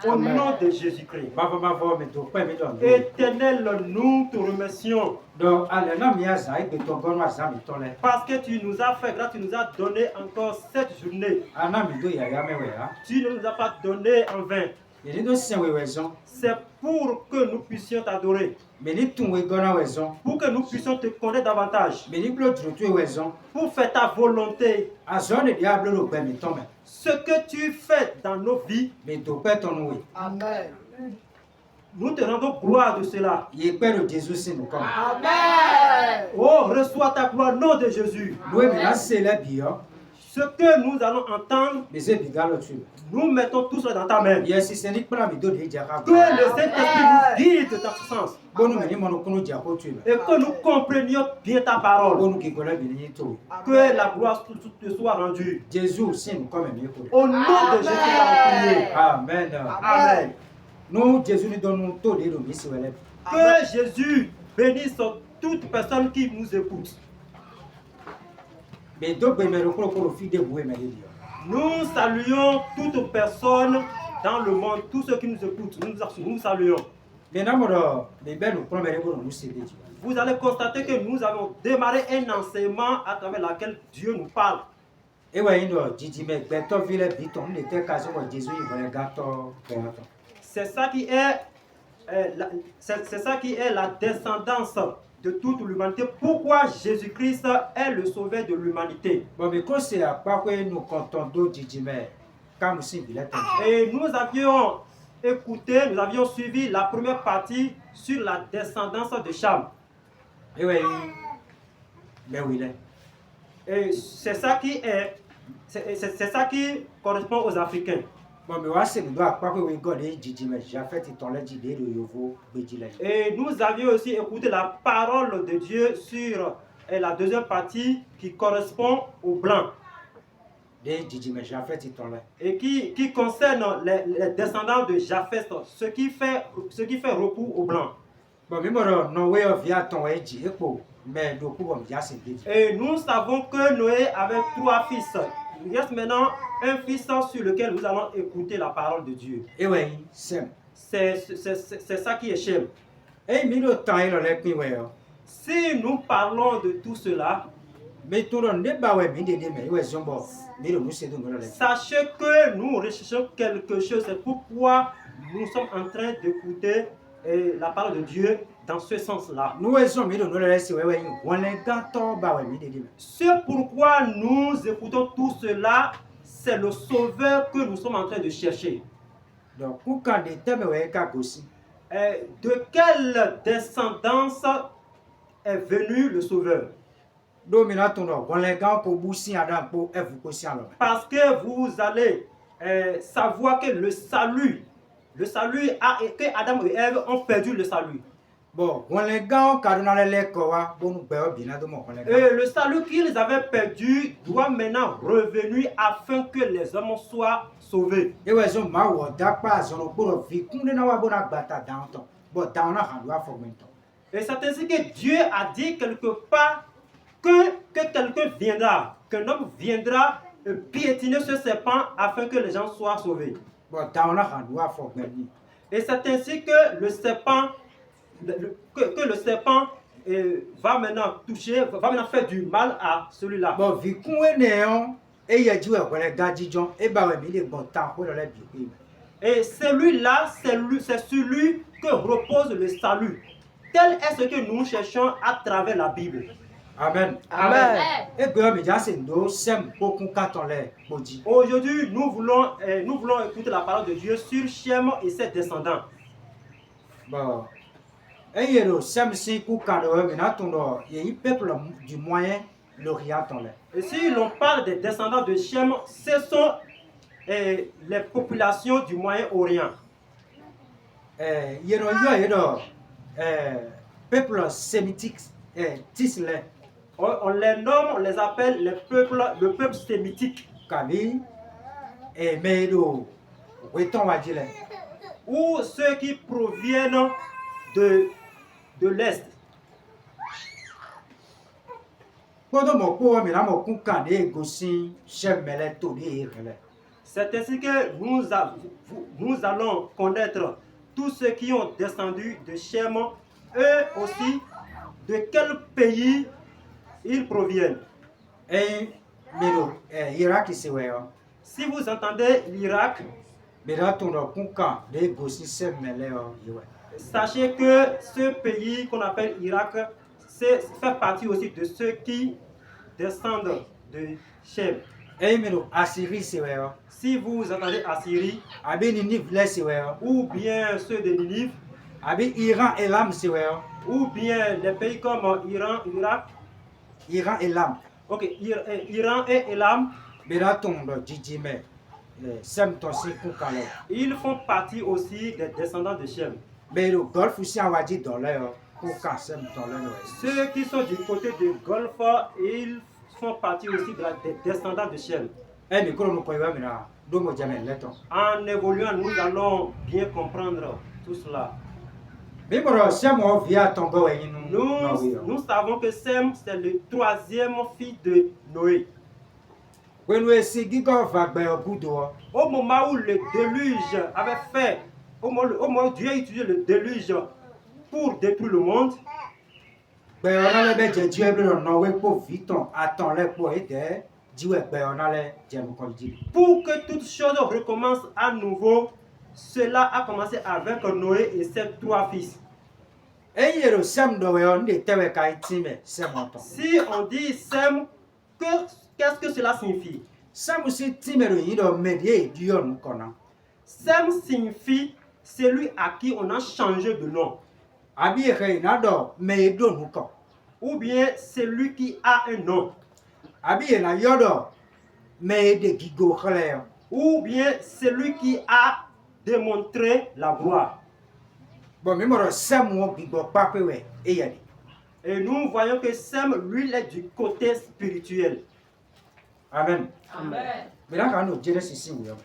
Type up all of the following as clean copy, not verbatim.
Au nom de Jésus-Christ. Éternel, nous te remercions. Parce que tu nous as fait grâce, tu nous as donné encore cette journée. Tu ne nous as pas donné en vain. C'est pour que nous puissions t'adorer. Pour que nous puissions te connaître davantage. Pour faire ta volonté. Ce que tu fais dans nos vies. Amen. Nous te rendons gloire de cela. Amen. Oh, reçois ta gloire au nom de Jésus. Ce que nous allons entendre, nous mettons tout cela dans ta main. Que le Saint-Esprit nous guide dans ce sens. Et que nous comprenions bien ta parole. Que la gloire te soit rendue. Au nom de Jésus, nous avons prié. Amen. Amen. Que Jésus bénisse toute personne qui nous écoute. Nous saluons toute personne dans le monde, tous ceux qui nous écoutent, nous saluons. Vous allez constater que nous avons démarré un enseignement à travers lequel Dieu nous parle. C'est ça qui est la descendance de toute l'humanité. Pourquoi Jésus-Christ est le sauveur de l'humanité. Et nous avions écouté, nous avions suivi la première partie sur la descendance de Cham. Et c'est ça qui correspond aux Africains. Et nous avions aussi écouté la parole de Dieu sur la deuxième partie qui correspond aux Blancs. Et qui concerne les descendants de Japheth, ce qui fait recours aux Blancs. Et nous savons que Noé avait 3 fils. Il reste maintenant un fils sur lequel nous allons écouter la parole de Dieu. C'est ça qui est Shem. Si nous parlons de tout cela, sachez que nous recherchons quelque chose. C'est pourquoi nous sommes en train d'écouter la parole de Dieu dans ce sens-là. C'est pourquoi nous écoutons tout cela. C'est le sauveur que nous sommes en train de chercher. De quelle descendance est venu le sauveur? Parce que vous allez savoir que le salut que Adam et Ève ont perdu le salut. Et le salut qu'ils avaient perdu doit maintenant revenir afin que les hommes soient sauvés. Et c'est ainsi que Dieu a dit quelque part que quelqu'un viendra, qu'un homme viendra piétiner ce serpent afin que les gens soient sauvés. Et c'est ainsi que le serpent va maintenant toucher, va maintenant faire du mal à celui-là. Et celui-là, c'est celui que repose le salut. Tel est ce que nous cherchons à travers la Bible. Amen. Amen. Aujourd'hui, nous voulons écouter la parole de Dieu sur Shem et ses descendants. Et si l'on parle des descendants de Shem, ce sont les populations du Moyen-Orient. Peuple sémitique, on les nomme, on les appelle le peuple sémitique. Ou ceux qui proviennent de l'Est. C'est ainsi que nous allons connaître tous ceux qui ont descendu de Shem, eux aussi, de quel pays ils proviennent. Et mero Irak c'est ouais. Si vous entendez l'Irak, Mera ton kunka de gosi sem meleo ouais. Sachez que ce pays qu'on appelle Irak fait partie aussi de ceux qui descendent de Shem. Et mero Assyrie c'est ouais. Si vous entendez Assyrie, Abi Ninive c'est ouais. ou bien ceux de Ninive, Abi Iran et Lam c'est ouais. ou bien les pays comme Iran, Irak, Iran et Lam. ok, Iran et Elam, Mera ton jijime sem ton si kunka le. ils font partie aussi des descendants de Shem. Mero Golfe aussi awaji dans le kunka sem dans le. Ceux qui sont du côté du Golfe, ils font partie aussi des descendants de Shem. Eh mais quand on peut voir mera domo jamais le ton. En évoluant, nous allons bien comprendre tout cela. Mais bon, Sem on vient tomber ouais Nous savons que Sem, c'est le troisième fils de Noé. When we see giga vagbe ogudo. Au moment où le déluge avait fait, au moment où Dieu a utilisé le déluge pour détruire le monde, Be ona le be jeju ebe no we po viton atan le po ede jiwe be ona le jemu ko ji. pour que toute chose recommence à nouveau, cela a commencé avec Noé et ses trois fils. Eyero Sem do we on de tewe kai time Sem on. Si on dit Sem, qu'est-ce que cela signifie? Sem si time ro yin do medie du yon kona. Sem signifie celui à qui on a changé de nom. Abi e na do me do nu ko. Ou bien celui qui a un nom. Abi e na yodo me de gigo khale. Ou bien celui qui a démontré la gloire. Bon me moro Sem wo gigo pape we e yadi. Et nous voyons que Sem, lui, il est du côté spirituel. Amen. Amen. Mais là quand nous Genesis wo.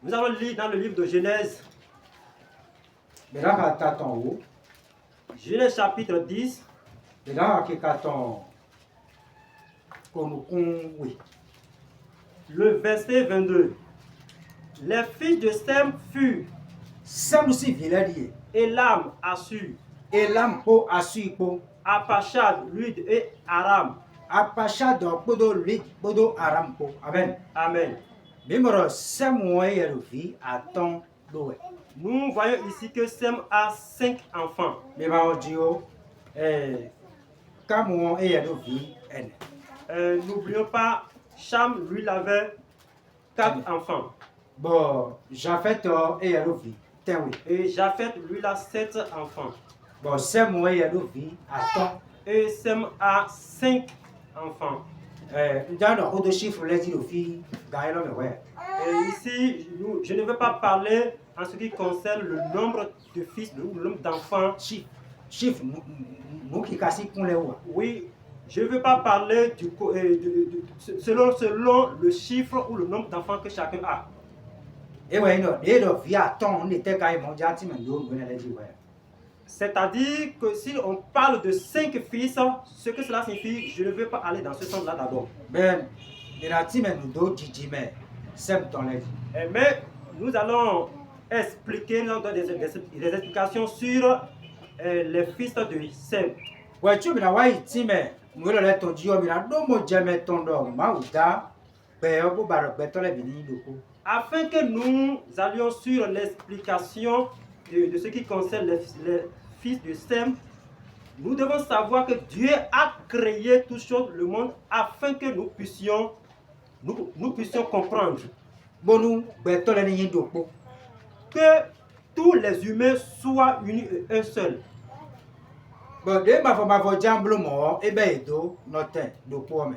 Nous allons lire dans le livre de Genèse, Mais là quand taton wo. Genèse chapitre 10, Mais là qui katon konukun oui. le verset 22. Les fils de Sem furent Sem si viladi. Elam, Assur, Elam po asu po. Apachad, Lud et Aram. Apasha do podo lit podo aram po. Amen. Amen. Memoro Sem wo yero vi aton do we. Nous voyons ici que Sem a 5 enfants. Me ma odio kamo yero vi en. N'oublions pas, Cham, lui, il avait 4 enfants. Bon, Jafet yero vi tenwi. Et Japhet, lui, il a 7 enfants. Bon, Sem wo yero vi aton. Et Sem a 5 enfants. Ndano odo chiffre les dit fi gaelo me we. Et ici, je ne vais pas parler en ce qui concerne le nombre de fils ou le nombre d'enfants. Chiffre nous qui kasi kun le wa. Oui, je ne veux pas parler selon le chiffre ou le nombre d'enfants que chacun a. E we no de do vi aton ni te kai mo jati men do ngene le di we. C'est-à-dire que si on parle de 5 fils, ce que cela signifie, je ne veux pas aller dans ce sens-là d'abord. Ben, de la team nous do jijime Sem ton le di. Mais nous allons expliquer, nous allons donner des explications sur les fils de Sem. Ouais, tu me la wai team nous le ton dio mi la do mo jeme ton do ma uda be o bo baro be to le bini do ko. Afin que nous allions sur l'explication de ce qui concerne les fils de Sem, nous devons savoir que Dieu a créé toutes choses, le monde, afin que nous puissions comprendre Bonu be to le ni do ko. que tous les humains soient unis et un seul. Bon, de ma fo jamblo mo e be do noten do ko me.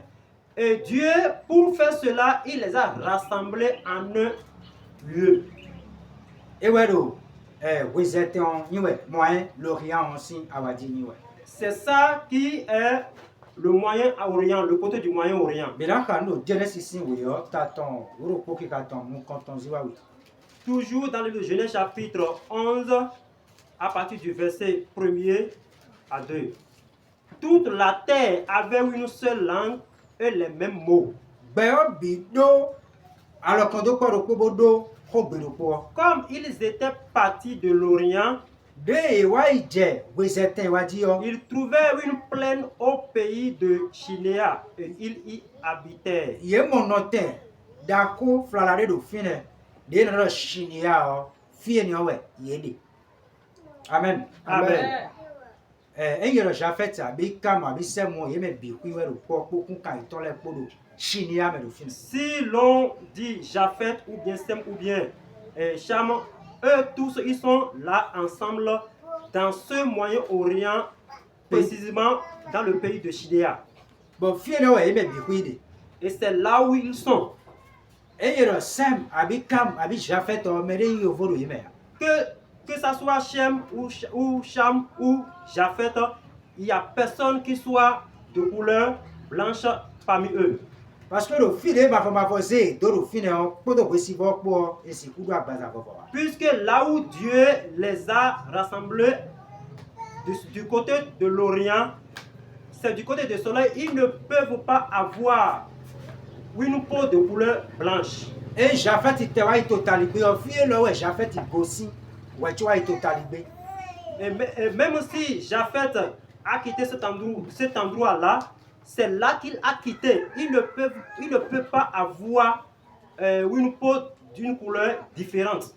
Et Dieu, pour faire cela, il les a rassemblés en un lieu. E we do vous êtes en niwe moyen l'Orient aussi awadi niwe. C'est ça qui est le Moyen-Orient, le côté du Moyen-Orient. Bela kano Genesis wo yo taton ro ko ki katon mu konton ziwa wi. Toujours dans le livre de Genèse chapitre 11, à partir du verset 1er à 2. Toute la terre avait une seule langue et les mêmes mots. Be o bi do Alors quand on parle de bodo, on peut le voir. Comme ils étaient partis de l'Orient, De waïdje, vous êtes un wadio. ils trouvèrent une plaine au pays de Chinéa et ils y habitèrent. Yé mon notin, dako flalade do fine, de no chinia o, fie ni owe, yede. Amen. Amen. Enye lo Japhet abi kam abi semo ye me bi kwi we do po kun kan iton le podo chinia me do fine. Si l'on dit Japheth ou bien Sem ou bien Cham, eux tous ils sont là ensemble dans ce Moyen-Orient, précisément dans le pays de Chidéa. Bon fie ni owe ye me bi kwi de. Et c'est là où ils sont. Enye lo Sem abi kam abi Japhet o me de yo vodo ye me. Que ça soit Shem ou Cham ou Japheth, il n'y a personne qui soit de couleur blanche parmi eux. Parce que le fille ma femme posé do do fine o podo ko si bo po e si kudo agbaza fofo wa. Puisque là où Dieu les a rassemblés du côté de l'Orient, c'est du côté du soleil, ils ne peuvent pas avoir une peau de couleur blanche. Et Japhet te wa itotalibé o fie lo we Japhet gosi we tu wa itotalibé. Et même si Japheth a quitté cet endroit-là, c'est là qu'il a quitté. Il ne peut pas avoir une peau d'une couleur différente.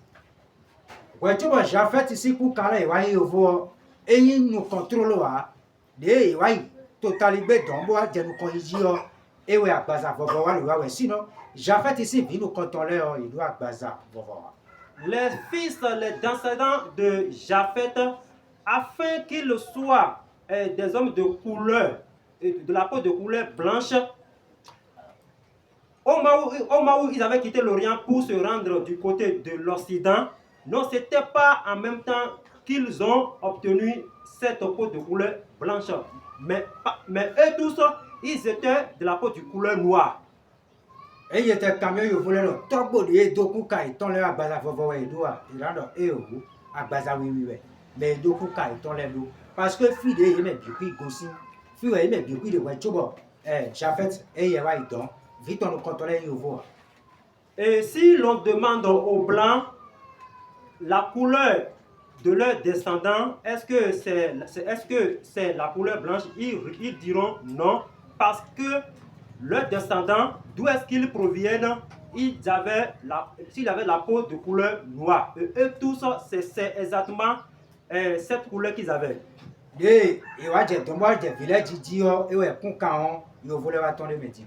We tu ba Japhet si ku kala wa yo vo eyin no contrôle wa de wa itotalibé don bo a je no kon yi o e we agbaza fofo wa lo wa we sinon Japhet ici vi no contrôler o il doit agbaza fofo wa. Les fils, les descendants de Japheth, afin qu'ils soient des hommes de couleur, de la peau de couleur blanche, au moment où ils avaient quitté l'Orient pour se rendre du côté de l'Occident, non, ce n'était pas en même temps qu'ils ont obtenu cette peau de couleur blanche. Mais eux tous, ils étaient de la peau de couleur noire. Et il était camion, il voulait le tombeau de Dokuka et ton le agbaza fofo et doa. Il a le eo agbaza oui. Mais Dokuka et ton le do. Parce que fille de yeme bi gosi. Fille yeme bi de wa chobo. Japhet et yewa idon. Vite on le contrôler yo vo. Et si l'on demande aux Blancs la couleur de leurs descendants, est-ce que c'est la couleur blanche? Ils diront non, parce que leurs descendants, d'où est-ce qu'ils proviennent? S'ils avaient la peau de couleur noire. Et eux tous, c'est exactement cette couleur qu'ils avaient. Et wa je dombo je village dio e we kun kan yo voulait wa ton le métier.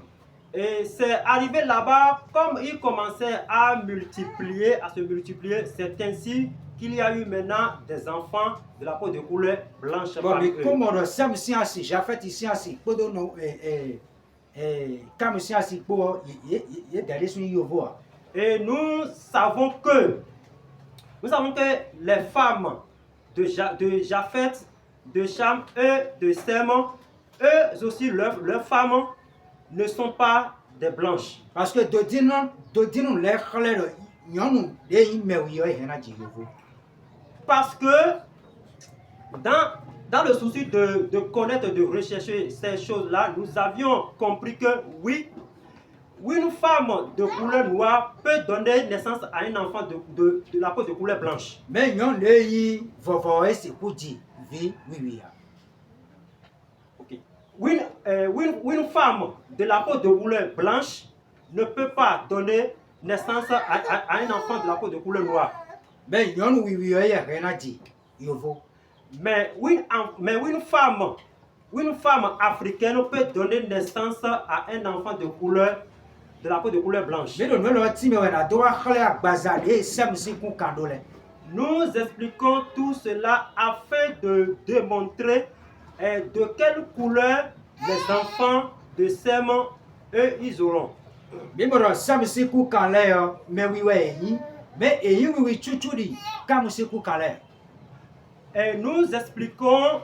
Et c'est arrivé là-bas, comme ils commençaient à se multiplier, c'est ainsi qu'il y a eu maintenant des enfants de la peau de couleur blanche. Bon, mais comment on Sam si ainsi, Japhet ici ainsi, podo no comme si ainsi pour y d'aller sur yo vo. Et nous savons que les femmes de Japheth, de Cham et de Sem, eux aussi, leurs femmes ne sont pas des blanches. Parce que dodino les chaleur nyonu de imewi yo hena jigovo. Parce que dans le souci de connaître, de rechercher ces choses-là, nous avions compris que oui, une femme de couleur noire peut donner naissance à un enfant de la peau de couleur blanche. Mais nyon le yi vovo esi kuji vi oui. Okay. Une femme de la peau de couleur blanche ne peut pas donner naissance à un enfant de la peau de couleur noire. Mais nyon oui yo ya hena ji yovo. Mais une femme africaine peut donner naissance à un enfant de la peau de couleur blanche. Mais no lo ti me na do wa khale agbaza de sem si kun kandole. Nous expliquons tout cela afin de démontrer de quelle couleur les enfants de Sem, eux, ils auront. Mais mo sem si kun kan le yo, mais oui we yi, mais eyi oui chuchuri, kam si kun kan le. Et nous expliquons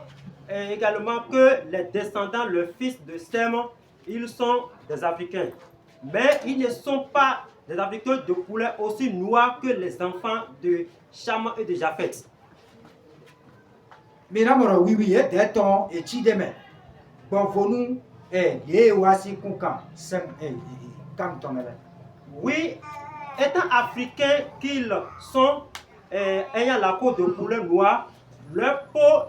également que les descendants, le fils de Sem, ils sont des Africains. Mais ils ne sont pas des Africains de couleur aussi noire que les enfants de Cham et de Japheth. Mais na mo oui e de ton e chi de me. Bon vonu ye wa si kun kan sem kam ton le. Oui, étant africains qu'ils sont, ayant la peau de couleur noire, leur peau,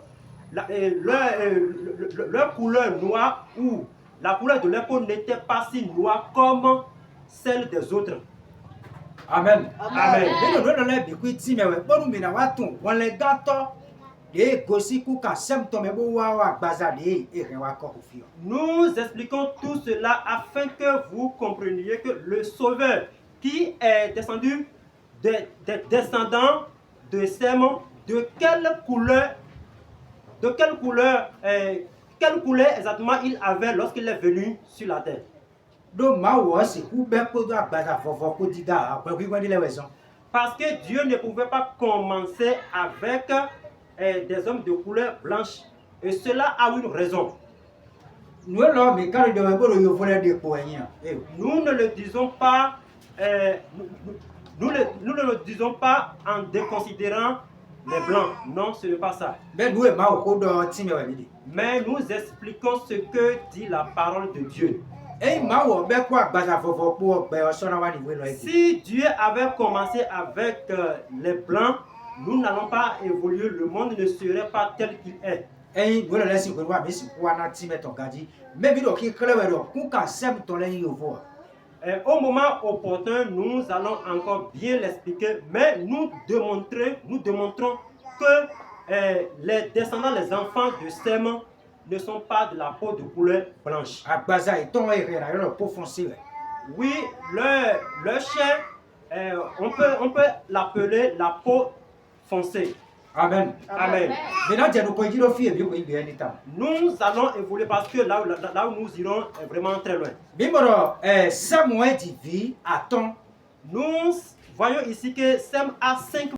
leur couleur noire ou la couleur de leur peau n'était pas si noire comme celle des autres. Amen. Amen. Bino do le bi ku ti me we bonu mi na wa tun won le gato de gosi ku kan sem to me bo wa agbaza de e re wa ko ku fi o. Nous expliquons tout cela afin que vous compreniez que le Sauveur qui est descendu des descendants de Sem, de quelle couleur exactement il avait lorsqu'il est venu sur la terre. Do ma wo si ku be ko do agbaza fofo ko dida ape ku le weson. Parce que Dieu ne pouvait pas commencer avec des hommes de couleur blanche. Et cela a une raison. Nous lo mi kari de we bo yo fo le de ko eyin. Nous ne le disons pas, nous ne le disons pas en déconsidérant les blancs. Non, ce n'est pas ça. Be nous e ma ko do ti me we bi. Mais nous expliquons ce que dit la parole de Dieu. E ma wo be ko agbaza fofo po be o so na wa ni we lo e. Si Dieu avait commencé avec les blancs, nous n'allons pas évoluer. Le monde ne serait pas tel qu'il est. Eyin we lo le si ko wa mi si ko na ti me to gaji. Me bi do ki kle we do ku kan sem to le yin yo fo. Au moment opportun, nous allons encore bien l'expliquer, mais nous démontrons que les descendants, les enfants de Sem ne sont pas de la peau de couleur blanche. Agbaza e ton e re na yo po foncé we. Oui, leur chair, on peut l'appeler la peau foncée. Amen. Amen. Maintenant, je nous conduis au fil et bien bien anytime. Nous allons évoluer parce que là où nous irons est vraiment très loin. Bimoro, Samuel dit vie, attends. Nous voyons ici que Sem a 5